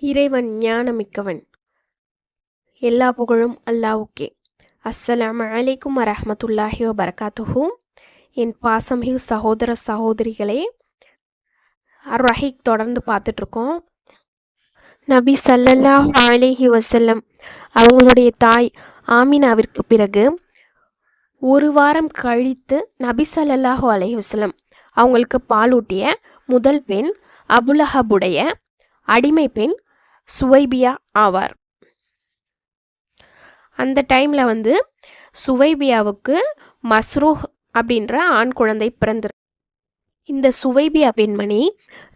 இறைவன் ஞானமிக்கவன். எல்லா புகழும் அல்லாஹ்வுக்கே. அஸ்ஸலாமு அலைக்கும் வரஹ்மத்துல்லாஹி வபரகாத்துஹு. என் பாசமிகு சகோதர சகோதரிகளே, அர்-ரஹீக் தொடர்ந்து பார்த்துட்ருக்கோம். நபி ஸல்லல்லாஹு அலைஹி வஸல்லம் அவங்களுடைய தாய் ஆமினாவிற்கு பிறகு ஒரு வாரம் கழித்து நபி ஸல்லல்லாஹு அலைஹி வஸல்லம் அவங்களுக்கு பாலூட்டிய முதல் பெண் அபுலஹபுடைய அடிமை பெண் சுவைபியா ஆவார். அந்த டைமில் சுவைபியாவுக்கு மஸ்ரூஹ் அப்படின்ற ஆண் குழந்தை பிறந்திரு. இந்த சுவைபியா பெண்மணி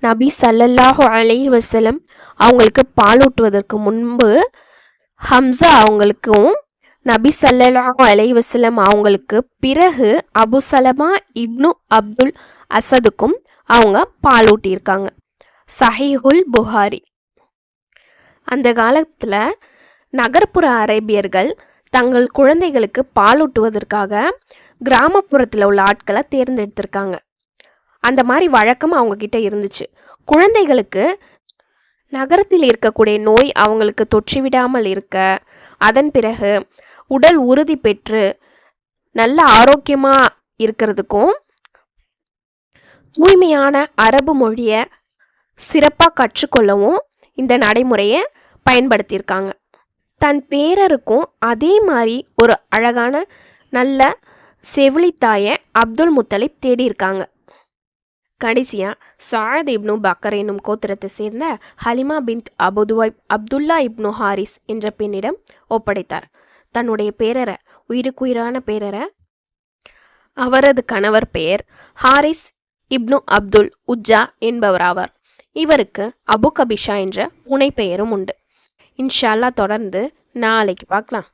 நபி ஸல்லல்லாஹு அலைஹி வஸல்லம் அவங்களுக்கு பாலூட்டுவதற்கு முன்பு ஹம்சா அவங்களுக்கும் நபி ஸல்லல்லாஹு அலைஹி வஸல்லம் அவங்களுக்கு பிறகு அபு சலமா இப்னு அப்துல் அசதுக்கும் அவங்க பாலூட்டியிருக்காங்க. சஹீஹுல் புகாரி. அந்த காலத்தில் நகர்ப்புற அரேபியர்கள் தங்கள் குழந்தைகளுக்கு பாலூட்டுவதற்காக கிராமப்புறத்தில் உள்ள ஆட்களை தேர்ந்தெடுத்திருக்காங்க. அந்த மாதிரி வழக்கம் அவங்கக்கிட்ட இருந்துச்சு. குழந்தைகளுக்கு நகரத்தில் இருக்கக்கூடிய நோய் அவங்களுக்கு தொற்றிவிடாமல் இருக்க, அதன் பிறகு உடல் உறுதி பெற்று நல்ல ஆரோக்கியமாக இருக்கிறதுக்கும் தூய்மையான அரபு மொழியை சிறப்பாக கற்றுக்கொள்ளவும் இந்த நடைமுறையை பயன்படுத்தியிருக்காங்க. தன் பேரருக்கும் அதே மாதிரி ஒரு அழகான நல்ல செவிலித்தாயை அப்துல் முத்தலிப் தேடியிருக்காங்க. கடைசியாக சாத் இப்னு பக்கர் என்னும் கோத்திரத்தை சேர்ந்த ஹலிமா பின்த் அப்துல்லா இப்னு ஹாரிஸ் என்ற பெண்ணிடம் ஒப்படைத்தார். தன்னுடைய பேரரை, உயிருக்குயிரான பேரரை, அவரது கணவர் பெயர் ஹாரிஸ் இப்னு அப்துல் உஜ்ஜா என்பவராவார். இவருக்கு அபு கபிஷா என்ற புனை பெயரும் உண்டு. இன்ஷா அல்லாஹ் தொடர்ந்து நாளைக்கு பார்க்கலாம்.